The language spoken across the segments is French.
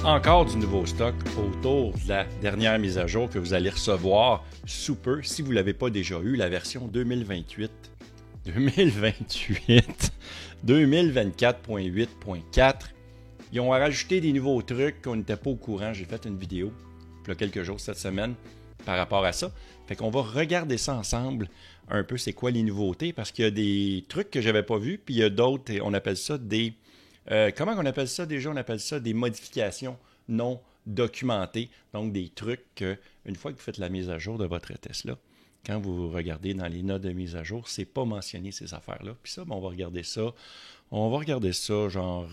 Encore du nouveau stock autour de la dernière mise à jour que vous allez recevoir sous peu, si vous ne l'avez pas déjà eu, la version 2028, 2024.8.4. Ils ont rajouté des nouveaux trucs qu'on n'était pas au courant. J'ai fait une vidéo il y a quelques jours cette semaine par rapport à ça. Fait qu'on va regarder ça ensemble, un peu c'est quoi les nouveautés, parce qu'il y a des trucs que je n'avais pas vus, puis il y a d'autres, on appelle ça des... comment on appelle ça déjà? On appelle ça des modifications non documentées. Donc, des trucs que, une fois que vous faites la mise à jour de votre Tesla, quand vous regardez dans les notes de mise à jour, c'est pas mentionné ces affaires-là. Puis ça, ben, on va regarder ça. On va regarder ça genre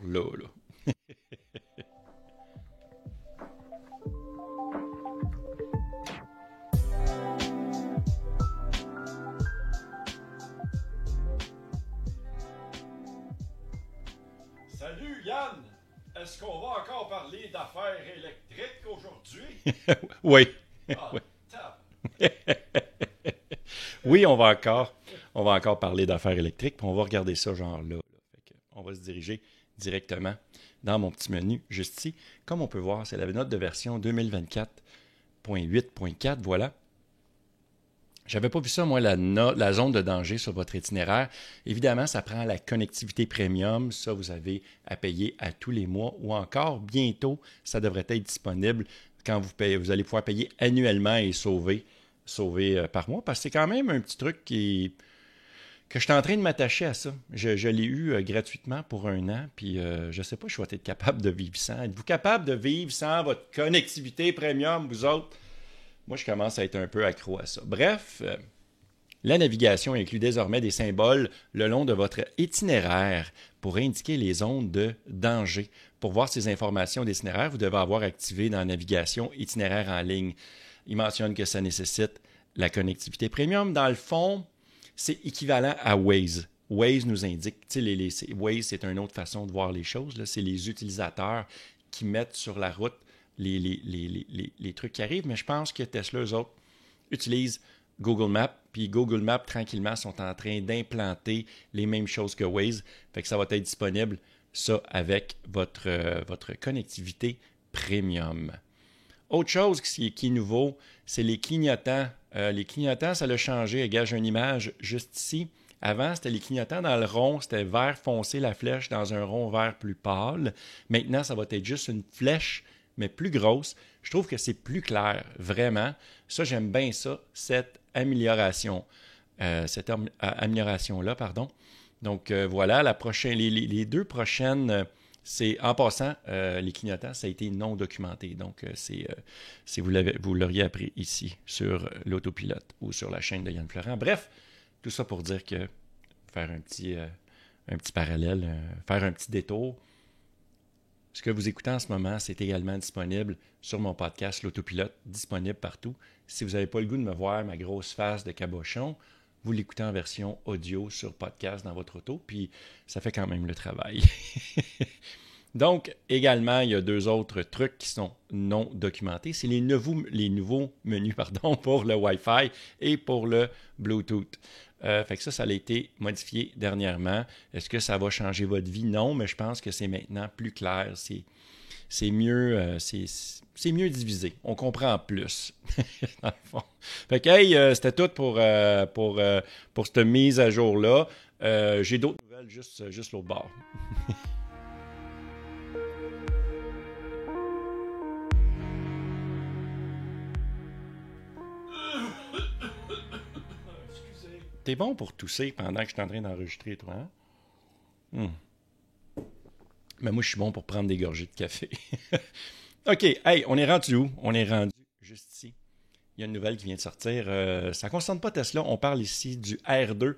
là. Salut Yann! Est-ce qu'on va encore parler d'affaires électriques aujourd'hui? Oui. Ah, oui. Oui, on va encore parler d'affaires électriques, puis on va regarder ça genre là. On va se diriger directement dans mon petit menu juste ici. Comme on peut voir, c'est la note de version 2024.8.4, voilà. J'avais pas vu ça, moi, la zone de danger sur votre itinéraire. Évidemment, ça prend la connectivité premium. Ça, vous avez à payer à tous les mois ou encore bientôt, ça devrait être disponible quand vous allez pouvoir payer annuellement et sauver par mois. Parce que c'est quand même un petit truc que je suis en train de m'attacher à ça. Je l'ai eu gratuitement pour 1 an, puis je ne sais pas si je vais être capable de vivre sans. Êtes-vous capable de vivre sans votre connectivité premium, vous autres? Moi, je commence à être un peu accro à ça. Bref, la navigation inclut désormais des symboles le long de votre itinéraire pour indiquer les zones de danger. Pour voir ces informations d'itinéraire, vous devez avoir activé dans la navigation itinéraire en ligne. Il mentionne que ça nécessite la connectivité premium. Dans le fond, c'est équivalent à Waze. Waze nous indique, Waze, c'est une autre façon de voir les choses. Là. C'est les utilisateurs qui mettent sur la route les trucs qui arrivent, mais je pense que Tesla, eux autres, utilisent Google Maps, puis Google Maps, tranquillement, sont en train d'implanter les mêmes choses que Waze. Fait que ça va être disponible, ça, avec votre connectivité premium. Autre chose qui est nouveau, c'est les clignotants. Les clignotants, ça l'a changé. Regarde, j'ai une image juste ici. Avant, c'était les clignotants dans le rond, c'était vert foncé, la flèche dans un rond vert plus pâle. Maintenant, ça va être juste une flèche mais plus grosse. Je trouve que c'est plus clair, vraiment. Ça, j'aime bien ça, cette amélioration. Amélioration-là, pardon. Donc, voilà, les 2 prochaines, c'est en passant, les clignotants, ça a été non documenté. Donc, vous l'auriez appris ici, sur l'autopilote ou sur la chaîne de Yann Florent. Bref, tout ça pour dire que, faire un petit parallèle, faire un petit détour. Ce que vous écoutez en ce moment, c'est également disponible sur mon podcast L'Autopilote, disponible partout. Si vous n'avez pas le goût de me voir, ma grosse face de cabochon, vous l'écoutez en version audio sur podcast dans votre auto, puis ça fait quand même le travail. Donc, également, il y a 2 autres trucs qui sont non documentés. C'est les nouveaux menus pour le Wi-Fi et pour le Bluetooth. Fait que ça a été modifié dernièrement. Est-ce que ça va changer votre vie? Non, mais je pense que c'est maintenant plus clair. C'est mieux, c'est mieux divisé. On comprend plus, dans le fond. Fait que, hey, c'était tout pour cette mise à jour-là. J'ai d'autres nouvelles juste l'autre bord. T'es bon pour tousser pendant que je suis en train d'enregistrer, toi, hein? Mais moi, je suis bon pour prendre des gorgées de café. OK, hey, on est rendu où? On est rendu juste ici. Il y a une nouvelle qui vient de sortir. Ça ne concerne pas Tesla, on parle ici du R2.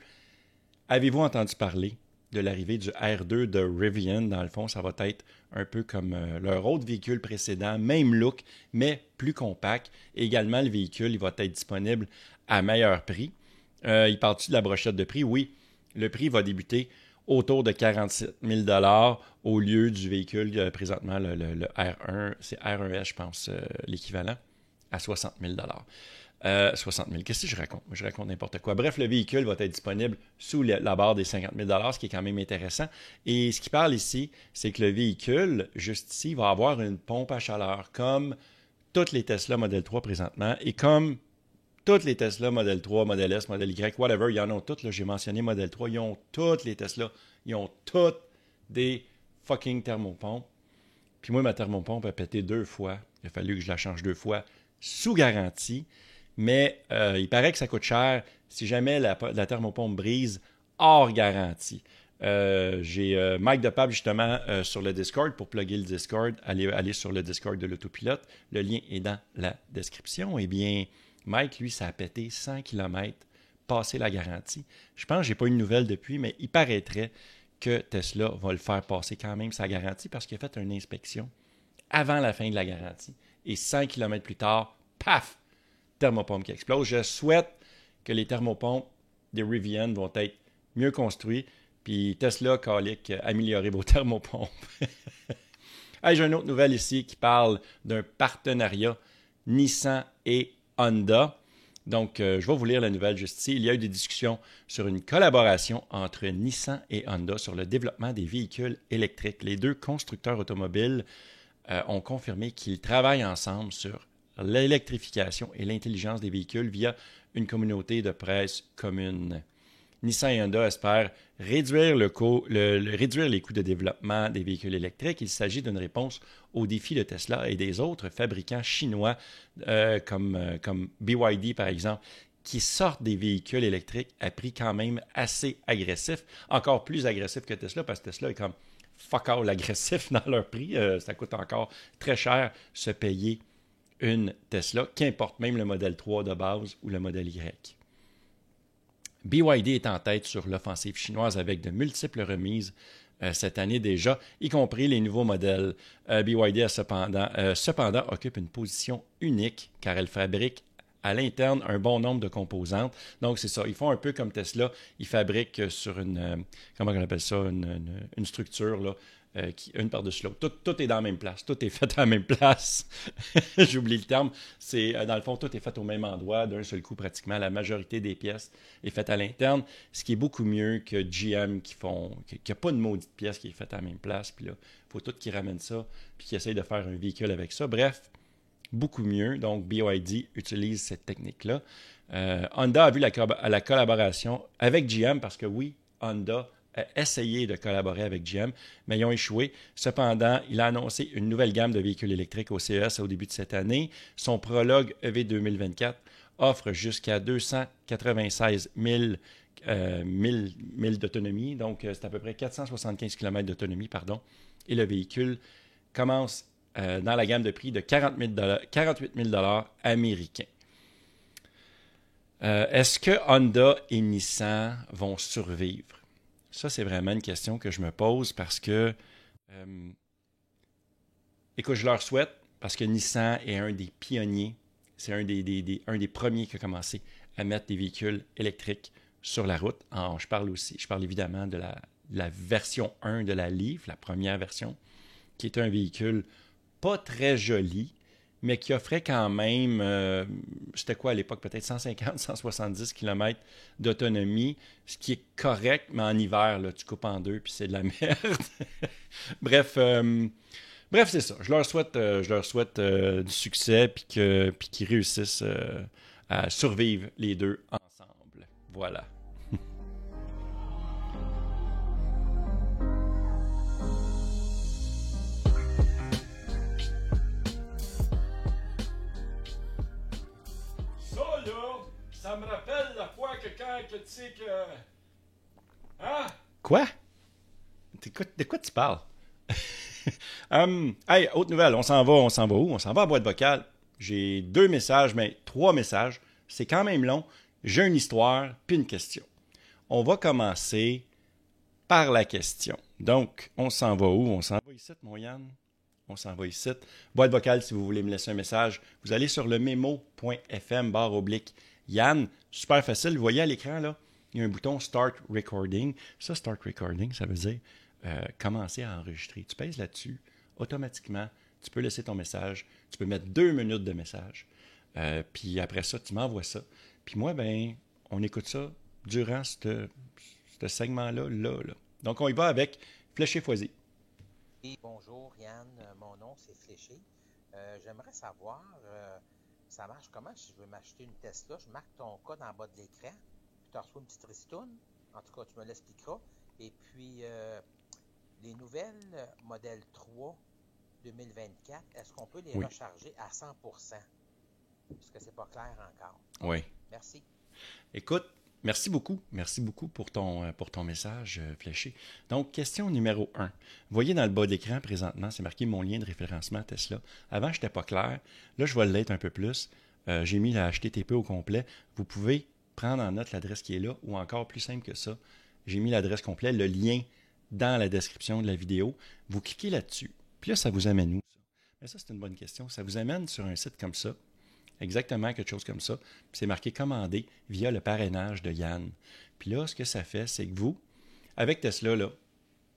Avez-vous entendu parler de l'arrivée du R2 de Rivian? Dans le fond, ça va être un peu comme leur autre véhicule précédent, même look, mais plus compact. Et également, le véhicule, il va être disponible à meilleur prix. Il parle-tu de la brochette de prix? Oui, le prix va débuter autour de 47 000 $ au lieu du véhicule présentement, le R1, c'est R1S, je pense, l'équivalent, à 60 000 $. 60 000. Qu'est-ce que je raconte? Je raconte n'importe quoi. Bref, le véhicule va être disponible sous la barre des 50 000 ce qui est quand même intéressant. Et ce qui parle ici, c'est que le véhicule, juste ici, va avoir une pompe à chaleur, comme toutes les Tesla Model 3 présentement, et comme toutes les Tesla Model 3, Model S, Model Y, whatever, ils en ont toutes. Là, j'ai mentionné Model 3, ils ont toutes les Tesla. Ils ont toutes des fucking thermopompes. Puis moi, ma thermopompe a pété 2 fois. Il a fallu que je la change 2 fois sous garantie. Mais il paraît que ça coûte cher si jamais la thermopompe brise hors garantie. J'ai Mike DePape justement sur le Discord pour plugger le Discord. Allez sur le Discord de l'autopilote. Le lien est dans la description. Eh bien, Mike, lui, ça a pété 100 km passé la garantie. Je pense que je n'ai pas eu de nouvelles depuis, mais il paraîtrait que Tesla va le faire passer quand même sa garantie parce qu'il a fait une inspection avant la fin de la garantie. Et 100 km plus tard, paf, thermopompe qui explose. Je souhaite que les thermopompes des Rivian vont être mieux construits. Puis Tesla, calique, améliorez vos thermopompes. Hey, j'ai une autre nouvelle ici qui parle d'un partenariat Nissan et Honda. Donc, je vais vous lire la nouvelle juste ici. Il y a eu des discussions sur une collaboration entre Nissan et Honda sur le développement des véhicules électriques. Les deux constructeurs automobiles ont confirmé qu'ils travaillent ensemble sur l'électrification et l'intelligence des véhicules via une communauté de presse commune. Nissan et Honda espèrent réduire les coûts de développement des véhicules électriques. Il s'agit d'une réponse aux défis de Tesla et des autres fabricants chinois comme BYD, par exemple, qui sortent des véhicules électriques à prix quand même assez agressif, encore plus agressif que Tesla, parce que Tesla est comme fuck all agressif dans leur prix. Ça coûte encore très cher se payer une Tesla, qu'importe même le modèle 3 de base ou le modèle Y. BYD est en tête sur l'offensive chinoise avec de multiples remises cette année déjà, y compris les nouveaux modèles. BYD cependant occupe une position unique car elle fabrique à l'interne un bon nombre de composantes. Donc, c'est ça. Ils font un peu comme Tesla. Ils fabriquent sur comment on appelle ça, une structure, là, une par-dessus l'autre. Tout est dans la même place. Tout est fait à la même place. J'oublie le terme. C'est, dans le fond, tout est fait au même endroit, d'un seul coup pratiquement. La majorité des pièces est faite à l'interne, ce qui est beaucoup mieux que GM qui n'a pas de maudite pièce qui est faite à la même place. Puis là, il faut tout qu'ils ramènent ça, puis qu'ils essayent de faire un véhicule avec ça. Bref, beaucoup mieux. Donc, BYD utilise cette technique-là. Honda a vu la collaboration avec GM parce que oui, Honda a essayé de collaborer avec GM, mais ils ont échoué. Cependant, il a annoncé une nouvelle gamme de véhicules électriques au CES au début de cette année. Son Prologue EV 2024 offre jusqu'à 296 000 d'autonomie, donc c'est à peu près 475 km d'autonomie, pardon. Et le véhicule commence dans la gamme de prix de 48 000 américains. Est-ce que Honda et Nissan vont survivre? Ça, c'est vraiment une question que je me pose parce que, écoute, je leur souhaite parce que Nissan est un des pionniers. C'est un des premiers qui a commencé à mettre des véhicules électriques sur la route. Je parle évidemment de la version 1 de la Leaf, la première version, qui est un véhicule pas très joli, mais qui offrait quand même, c'était quoi à l'époque, peut-être 150, 170 km d'autonomie, ce qui est correct, mais en hiver, là, tu coupes en deux, puis c'est de la merde. Bref, c'est ça. Je leur souhaite du succès, puis qu'ils réussissent à survivre les deux ensemble. Voilà. Ça me rappelle la fois que quand tu sais que... Hein? Quoi? De quoi tu parles? Hey, autre nouvelle. On s'en va où? On s'en va à boîte vocale. J'ai 2 messages, mais 3 messages. C'est quand même long. J'ai une histoire, puis une question. On va commencer par la question. Donc, on s'en va où? On s'en va ici, mon Yann? On s'en va ici. Boîte vocale, si vous voulez me laisser un message, vous allez sur le memo.fm/Yann. Super facile. Vous voyez à l'écran, là, il y a un bouton Start Recording. Ça, Start Recording, ça veut dire commencer à enregistrer. Tu pèses là-dessus, automatiquement, tu peux laisser ton message. Tu peux mettre 2 minutes de message. Puis après ça, tu m'envoies ça. Puis moi, ben, on écoute ça durant ce segment-là, là. Donc, on y va avec Fléché Foisy. Et bonjour Yann, mon nom c'est Fléché. J'aimerais savoir, ça marche comment si je veux m'acheter une Tesla? Je marque ton code en bas de l'écran, puis tu reçois une petite ristourne. En tout cas, tu me l'expliqueras. Et puis, les nouvelles modèle 3 2024, est-ce qu'on peut les Oui. recharger à 100%? Parce que c'est pas clair encore. Oui. Merci. Écoute, merci beaucoup. Merci beaucoup pour ton message, Fléché. Donc, question numéro 1. Vous voyez dans le bas d'écran, présentement, c'est marqué mon lien de référencement Tesla. Avant, je n'étais pas clair. Là, je vais l'être un peu plus. J'ai mis la HTTP au complet. Vous pouvez prendre en note l'adresse qui est là, ou encore plus simple que ça, j'ai mis l'adresse complète, le lien dans la description de la vidéo. Vous cliquez là-dessus. Puis là, ça vous amène où, ça? Mais ça, c'est une bonne question. Ça vous amène sur un site comme ça. Exactement, quelque chose comme ça. Puis c'est marqué commander via le parrainage de Yann. Puis là, ce que ça fait, c'est que vous, avec Tesla, là,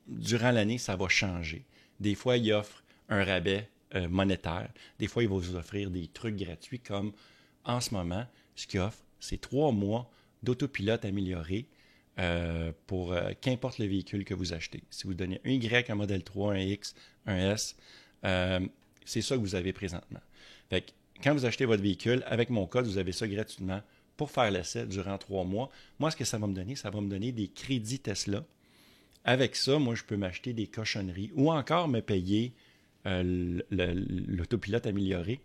durant l'année, ça va changer. Des fois, il offre un rabais monétaire. Des fois, il va vous offrir des trucs gratuits comme en ce moment, ce qu'il offre, c'est 3 mois d'autopilote amélioré pour qu'importe le véhicule que vous achetez. Si vous donnez un Y, un modèle 3, un X, un S, c'est ça que vous avez présentement. Fait que quand vous achetez votre véhicule, avec mon code, vous avez ça gratuitement pour faire l'essai durant 3 mois. Moi, ce que ça va me donner des crédits Tesla. Avec ça, moi, je peux m'acheter des cochonneries ou encore me payer l'autopilote amélioré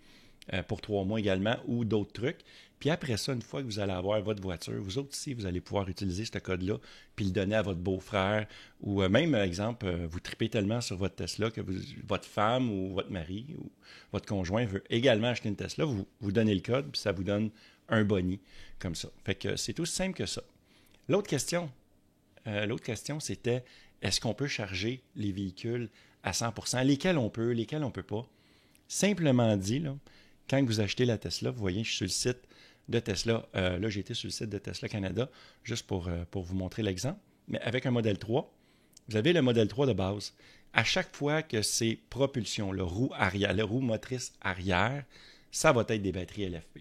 pour 3 mois également ou d'autres trucs. Puis après ça, une fois que vous allez avoir votre voiture, vous autres ici, vous allez pouvoir utiliser ce code-là puis le donner à votre beau-frère ou même, par exemple, vous tripez tellement sur votre Tesla que votre femme ou votre mari ou votre conjoint veut également acheter une Tesla, vous donnez le code puis ça vous donne un boni comme ça. Fait que c'est aussi simple que ça. L'autre question, c'était est-ce qu'on peut charger les véhicules à 100%? Lesquels on peut, lesquels on ne peut pas? Simplement dit, là, quand vous achetez la Tesla, vous voyez, je suis sur le site de Tesla. Là, j'ai été sur le site de Tesla Canada, juste pour vous montrer l'exemple. Mais avec un modèle 3, vous avez le modèle 3 de base. À chaque fois que c'est propulsion, le roue arrière, le roue motrice arrière, ça va être des batteries LFP.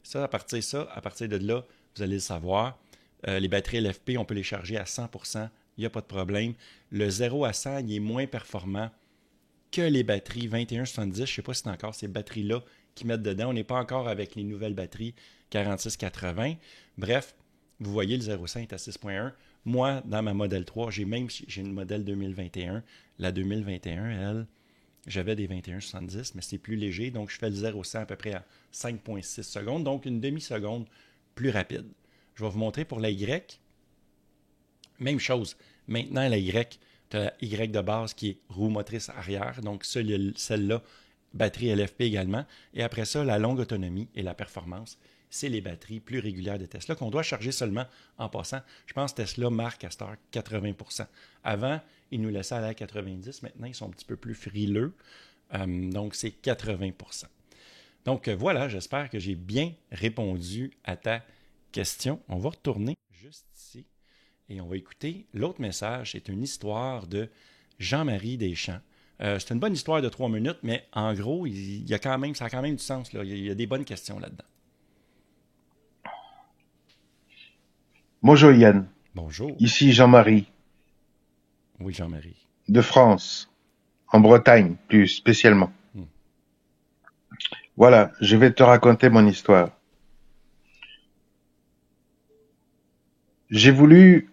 Ça, à partir de là, vous allez le savoir. Les batteries LFP, on peut les charger à 100%, il n'y a pas de problème. Le 0 à 100, il est moins performant que les batteries 2170. Je ne sais pas si c'est encore ces batteries-là qui mettent dedans. On n'est pas encore avec les nouvelles batteries 4680. Bref, vous voyez, le 0,5 est à 6,1. Moi, dans ma modèle 3, j'ai une modèle 2021. La 2021, elle, j'avais des 2170, mais c'est plus léger. Donc, je fais le 0,100 à peu près à 5,6 secondes. Donc, une demi-seconde plus rapide. Je vais vous montrer pour la Y. Même chose. Maintenant, la Y, tu as la Y de base qui est roue motrice arrière. Donc, celle-là, batterie LFP également. Et après ça, la longue autonomie et la performance, c'est les batteries plus régulières de Tesla qu'on doit charger seulement en passant. Je pense que Tesla marque à cette heure 80%. Avant, ils nous laissaient aller à 90%. Maintenant, ils sont un petit peu plus frileux. Donc, c'est 80%. Donc, voilà, j'espère que j'ai bien répondu à ta question. On va retourner juste ici et on va écouter l'autre message. C'est une histoire de Jean-Marie Deschamps. C'est une bonne histoire de 3 minutes, mais en gros, ça a quand même du sens. Là. Il y a des bonnes questions là-dedans. Bonjour Yann. Bonjour. Ici Jean-Marie. Oui, Jean-Marie. De France, en Bretagne plus spécialement. Voilà, je vais te raconter mon histoire. J'ai voulu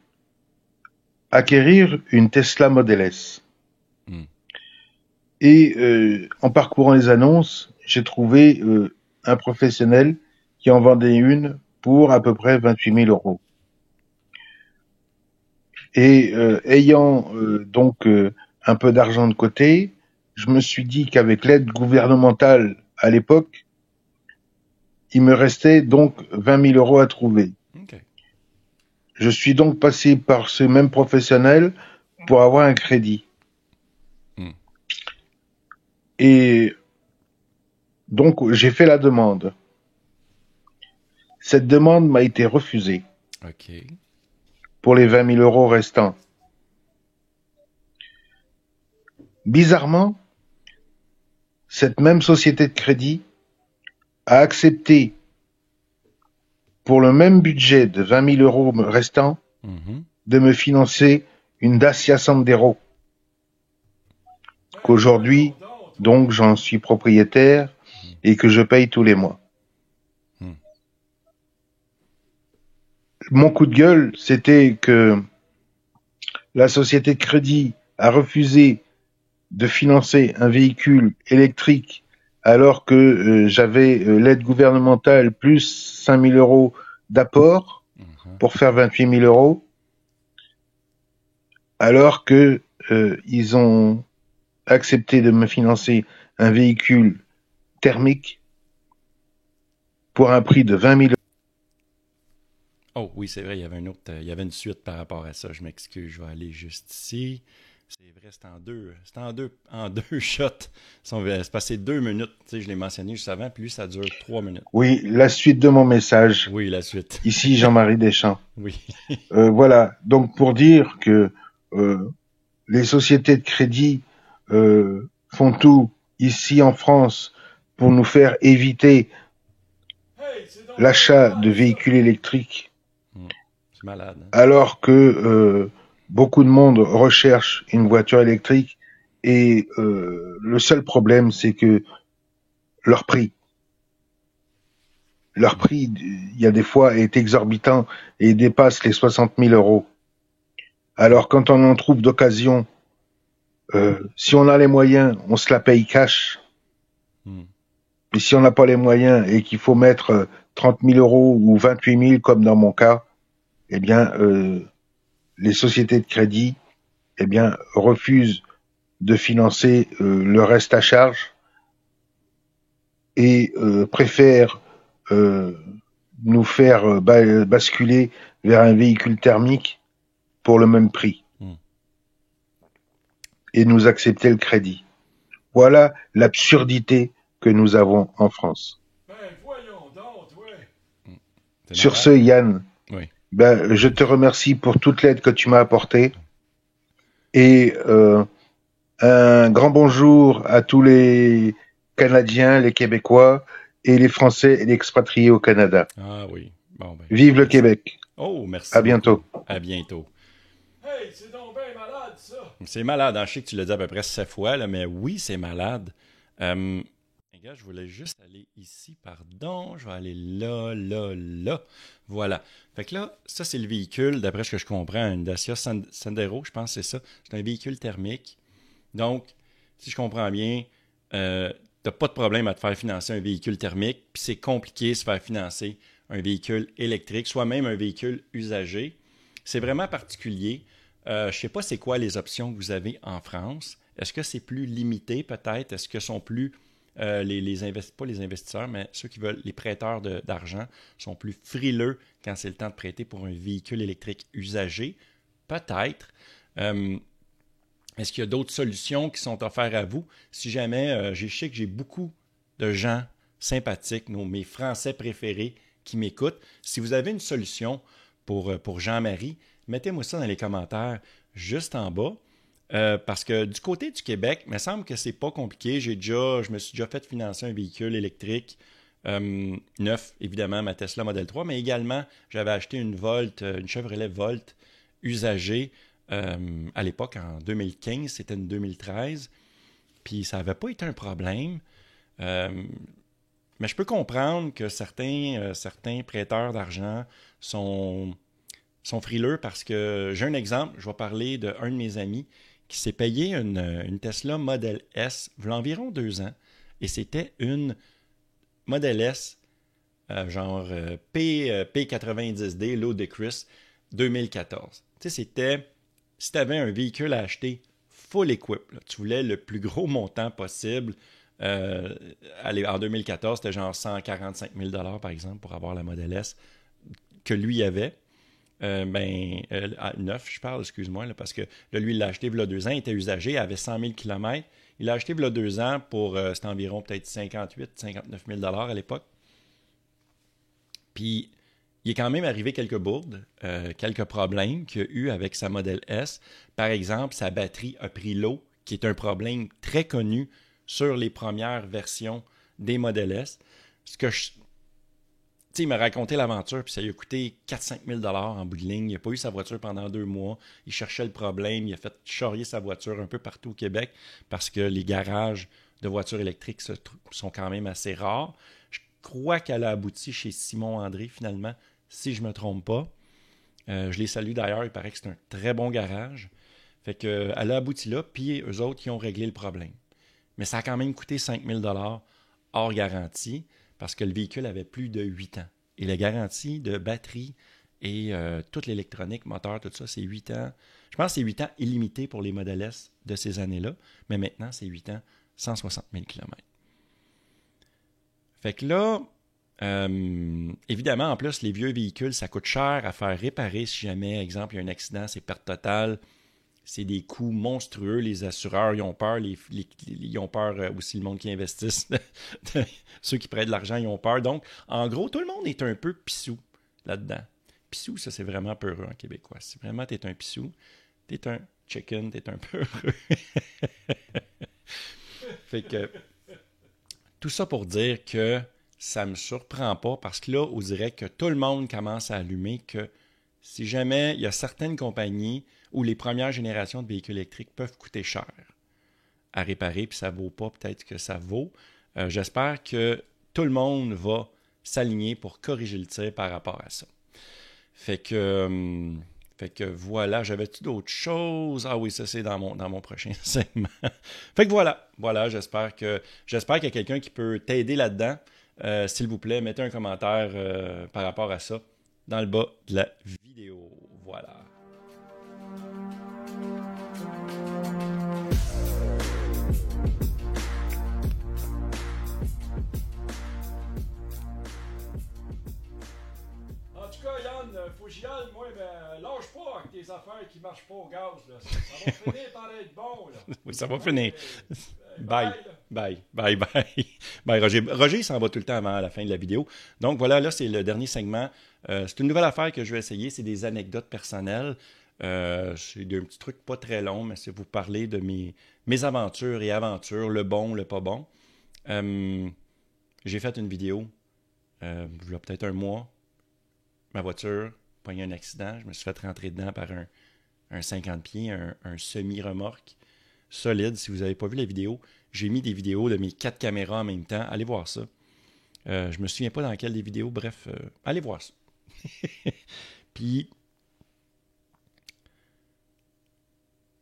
acquérir une Tesla Model S. Et en parcourant les annonces, j'ai trouvé un professionnel qui en vendait une pour à peu près 28 000 euros. Et ayant donc un peu d'argent de côté, je me suis dit qu'avec l'aide gouvernementale à l'époque, il me restait donc 20 000 euros à trouver. Okay. Je suis donc passé par ce même professionnel pour avoir un crédit. Et donc j'ai fait la demande. Cette demande m'a été refusée. Okay. Pour les 20 000 euros restants. Bizarrement, cette même société de crédit a accepté, pour le même budget de 20 000 euros restant, de me financer une Dacia Sandero, qu'aujourd'hui, donc, j'en suis propriétaire et que je paye tous les mois. Mon coup de gueule, c'était que la société de crédit a refusé de financer un véhicule électrique alors que j'avais l'aide gouvernementale plus 5 000 euros d'apport pour faire 28 000 euros, alors que ils ont accepté de me financer un véhicule thermique pour un prix de 20 000 euros. Oh oui, c'est vrai, il y avait il y avait une suite par rapport à ça. Je m'excuse, je vais aller juste ici. C'est vrai, en deux shots. C'est passé 2 minutes. Tu sais, je l'ai mentionné juste avant, puis lui, ça dure 3 minutes. Oui, la suite de mon message. Oui, la suite. Ici, Jean-Marie Deschamps. Oui. Voilà, donc pour dire que les sociétés de crédit font tout ici en France pour nous faire éviter l'achat de véhicules électriques. C'est malade. Hein? Alors que beaucoup de monde recherche une voiture électrique et le seul problème, c'est que leur prix, il y a des fois, est exorbitant et dépasse les 60 000 euros. Alors quand on en trouve d'occasion, si on a les moyens, on se la paye cash. Et si on n'a pas les moyens et qu'il faut mettre 30 000 euros ou 28 000 comme dans mon cas, eh bien, les sociétés de crédit, eh bien, refusent de financer le reste à charge et préfèrent nous faire basculer vers un véhicule thermique pour le même prix et nous accepter le crédit. Voilà l'absurdité que nous avons en France. Ben, voyons donc, ouais. Sur ce, Yann, oui. Je te remercie pour toute l'aide que tu m'as apportée et un grand bonjour à tous les Canadiens, les Québécois et les Français et les expatriés au Canada. Ah oui. Bon, ben, vive le Québec. Oh, merci. À bientôt. À bientôt. Hey, c'est donc bien malade, ça. C'est malade. Hein? Je sais que tu l'as dit à peu près 7 fois, là, mais oui, c'est malade. Les gars, je voulais juste aller ici, pardon. Je vais aller là. Voilà. Fait que là, ça, c'est le véhicule, d'après ce que je comprends, une Dacia Sandero, je pense que c'est ça. C'est un véhicule thermique. Donc, si je comprends bien, t'as pas de problème à te faire financer un véhicule thermique, puis c'est compliqué de se faire financer un véhicule électrique, soit même un véhicule usagé. C'est vraiment particulier. Je ne sais pas c'est quoi les options que vous avez en France. Est-ce que c'est plus limité peut-être? Est-ce que sont plus pas les investisseurs, mais ceux qui veulent, les prêteurs d'argent sont plus frileux quand c'est le temps de prêter pour un véhicule électrique usagé? Peut-être. Est-ce qu'il y a d'autres solutions qui sont offertes à vous? Si jamais, je sais que j'ai beaucoup de gens sympathiques, mes Français préférés qui m'écoutent. Si vous avez une solution pour Jean-Marie, mettez-moi ça dans les commentaires juste en bas. Parce que du côté du Québec, il me semble que c'est pas compliqué. Je me suis déjà fait financer un véhicule électrique neuf, évidemment, ma Tesla Model 3, mais également, j'avais acheté une Chevrolet Volt usagée à l'époque, en 2015, c'était une 2013, puis ça n'avait pas été un problème. Mais je peux comprendre que certains prêteurs d'argent sont frileux parce que j'ai un exemple, je vais parler d'un de mes amis qui s'est payé une Tesla Model S il y a environ 2 ans et c'était une Model S genre P90D Ludicrous 2014. Tu sais, c'était, si tu avais un véhicule à acheter full equip, là, tu voulais le plus gros montant possible. En 2014, c'était genre 145 000 $ par exemple pour avoir la Model S que lui avait. Neuf, je parle, excuse-moi, là, parce que là, lui, il l'a acheté il y a 2 ans, il était usagé, il avait 100 000 km. Il l'a acheté il y a 2 ans pour, c'était environ peut-être 59 000 $ à l'époque. Puis, il est quand même arrivé quelques bourdes, quelques problèmes qu'il a eu avec sa Model S. Par exemple, sa batterie a pris l'eau, qui est un problème très connu sur les premières versions des Model S. ce que je... Tu sais, il m'a raconté l'aventure, puis ça lui a coûté 4-5 000 en bout de ligne. Il n'a pas eu sa voiture pendant 2 mois. Il cherchait le problème. Il a fait charrier sa voiture un peu partout au Québec parce que les garages de voitures électriques sont quand même assez rares. Je crois qu'elle a abouti chez Simon André, finalement, si je ne me trompe pas. Je les salue d'ailleurs. Il paraît que c'est un très bon garage. Fait que, elle a abouti là, puis eux autres, ils ont réglé le problème. Mais ça a quand même coûté 5 000 hors garantie, parce que le véhicule avait plus de 8 ans. Et la garantie de batterie et toute l'électronique, moteur, tout ça, c'est 8 ans. Je pense que c'est 8 ans illimité pour les Model S de ces années-là, mais maintenant, c'est 8 ans, 160 000 km. Fait que là, évidemment, en plus, les vieux véhicules, ça coûte cher à faire réparer si jamais, exemple, il y a un accident, c'est perte totale. C'est des coûts monstrueux. Les assureurs, ils ont peur. Ils ont peur aussi, le monde qui investisse. Ceux qui prêtent de l'argent, ils ont peur. Donc, en gros, tout le monde est un peu pissou là-dedans. Pissou, ça, c'est vraiment peureux en québécois. Si vraiment t'es un pissou, t'es un chicken, t'es un peureux. Fait que, tout ça pour dire que ça me surprend pas parce que là, on dirait que tout le monde commence à allumer que si jamais il y a certaines compagnies où les premières générations de véhicules électriques peuvent coûter cher à réparer, puis ça ne vaut pas peut-être que ça vaut. J'espère que tout le monde va s'aligner pour corriger le tir par rapport à ça. Fait que voilà, j'avais-tu d'autres choses? Ah oui, ça c'est dans mon prochain segment. Fait que voilà, j'espère qu'il y a quelqu'un qui peut t'aider là-dedans. S'il vous plaît, mettez un commentaire par rapport à ça dans le bas de la vidéo. Voilà. En tout cas, Yann, faut que j'y aille, moi, mais lâche pas avec tes affaires qui marchent pas au gaz, là. Ça va finir par être bon, là. Oui, ça va finir. Bye. Bye, Roger. Roger, il s'en va tout le temps avant la fin de la vidéo. Donc voilà, là, c'est le dernier segment. C'est une nouvelle affaire que je vais essayer. C'est des anecdotes personnelles. C'est un petit truc pas très long, mais c'est vous parler de mes aventures et aventures, le bon, le pas bon. J'ai fait une vidéo, il y a peut-être un mois. Ma voiture a eu un accident. Je me suis fait rentrer dedans par un 50 pieds, un semi-remorque solide. Si vous n'avez pas vu la vidéo, j'ai mis des vidéos de mes 4 caméras en même temps. Allez voir ça. Je me souviens pas dans quelle des vidéos. Bref, allez voir ça. Puis,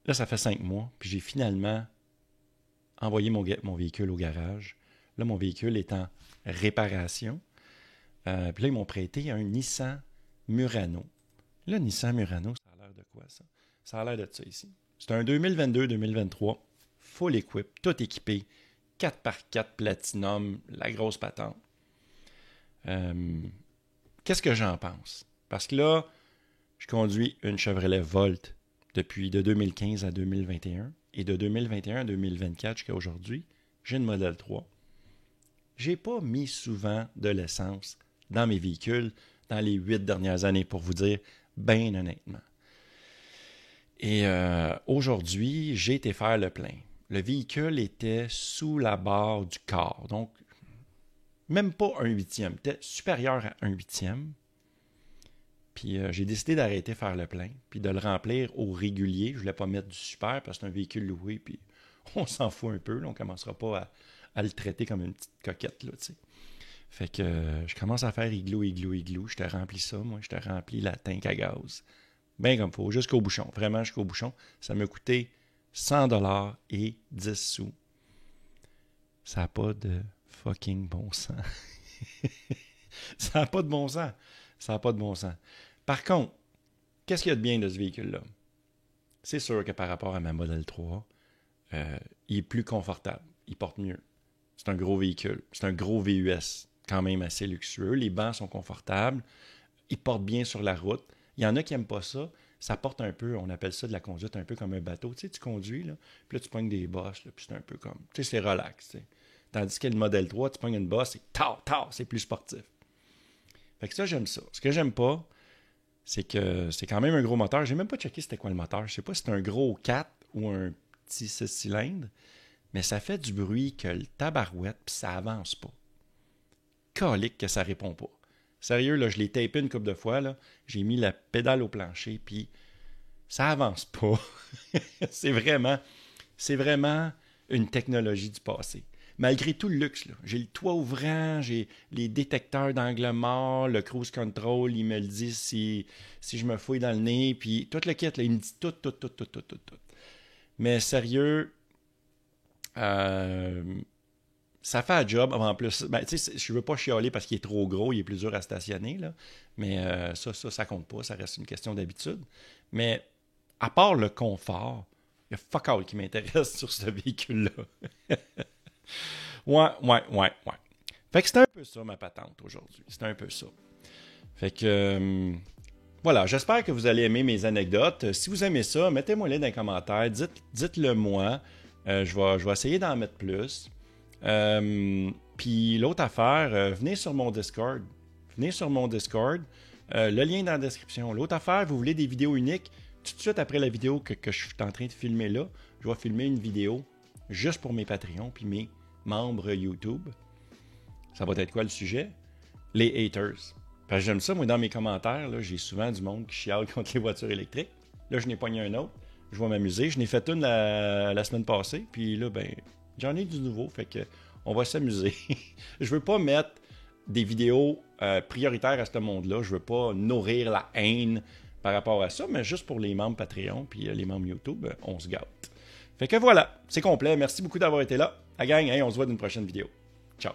là, ça fait 5 mois. Puis j'ai finalement envoyé mon véhicule au garage. Là, mon véhicule est en réparation. Puis là, ils m'ont prêté un Nissan Murano. Là, Nissan Murano, ça a l'air de quoi, ça? Ça a l'air de ça ici. C'est un 2022-2023, full equip, tout équipé, 4x4 Platinum, la grosse patente. Qu'est-ce que j'en pense? Parce que là, je conduis une Chevrolet Volt depuis de 2015 à 2021 et de 2021 à 2024 jusqu'à aujourd'hui, j'ai une Model 3. J'ai pas mis souvent de l'essence dans mes véhicules dans les 8 dernières années, pour vous dire bien honnêtement. Et aujourd'hui, j'ai été faire le plein. Le véhicule était sous la barre du quart, donc même pas 1/8, était supérieur à 1/8. Puis j'ai décidé d'arrêter de faire le plein, puis de le remplir au régulier. Je ne voulais pas mettre du super parce que c'est un véhicule loué, puis on s'en fout un peu. Là, on ne commencera pas à le traiter comme une petite coquette, là, tu sais. Fait que je commence à faire igloo. Je te remplis ça, moi. Je te remplis la tank à gaz. Bien comme il faut, jusqu'au bouchon. Vraiment jusqu'au bouchon. Ça m'a coûté 100$ et 10 sous. Ça n'a pas de fucking bon sens. Ça n'a pas de bon sens. Ça n'a pas de bon sens. Par contre, qu'est-ce qu'il y a de bien de ce véhicule-là? C'est sûr que par rapport à ma Model 3, il est plus confortable. Il porte mieux. C'est un gros véhicule. C'est un gros VUS, quand même assez luxueux. Les bancs sont confortables. Il porte bien sur la route. Il y en a qui n'aiment pas ça. Ça porte un peu, on appelle ça de la conduite un peu comme un bateau. Tu sais, tu conduis, là, puis là, tu pognes des bosses, là, puis c'est un peu comme... Tu sais, c'est relax, tu sais. Tandis que le Model 3, tu pognes une bosse, c'est c'est plus sportif. Fait que ça, j'aime ça. Ce que j'aime pas, c'est que c'est quand même un gros moteur. J'ai même pas checké c'était quoi le moteur. Je sais pas si c'est un gros 4 ou un petit 6 cylindres, mais ça fait du bruit que le tabarouette, puis ça avance pas. calique que ça répond pas. Sérieux, là, je l'ai tapé une couple de fois, là. J'ai mis la pédale au plancher, puis ça avance pas. C'est vraiment une technologie du passé. Malgré tout le luxe, là, j'ai le toit ouvrant, j'ai les détecteurs d'angle mort, le cruise control, il me le dit si je me fouille dans le nez, puis tout le kit, là, il me dit tout. Mais sérieux, ça fait un job. En plus, ben, je ne veux pas chialer parce qu'il est trop gros, il est plus dur à stationner, là. Mais ça compte pas, ça reste une question d'habitude. Mais à part le confort, il y a fuck all qui m'intéresse sur ce véhicule-là. Ouais. Fait que c'était un peu ça, ma patente, aujourd'hui. C'était un peu ça. Fait que, voilà, j'espère que vous allez aimer mes anecdotes. Si vous aimez ça, mettez-moi-les dans les commentaires. Dites-le moi. Je vais essayer d'en mettre plus. Puis l'autre affaire, venez sur mon Discord. Le lien est dans la description. L'autre affaire, vous voulez des vidéos uniques? Tout de suite après la vidéo que je suis en train de filmer là, je vais filmer une vidéo juste pour mes Patreons puis mes membres YouTube. Ça va être quoi le sujet? Les haters. Parce que j'aime ça, moi, dans mes commentaires, là, j'ai souvent du monde qui chiale contre les voitures électriques. Là, je n'ai pogné un autre. Je vais m'amuser. Je n'ai fait une la semaine passée. Puis là, ben, j'en ai du nouveau. Fait que on va s'amuser. Je veux pas mettre des vidéos prioritaires à ce monde-là. Je veux pas nourrir la haine par rapport à ça, mais juste pour les membres Patreon puis les membres YouTube, on se gâte. Fait que voilà, c'est complet. Merci beaucoup d'avoir été là. La gang, on se voit dans une prochaine vidéo. Ciao.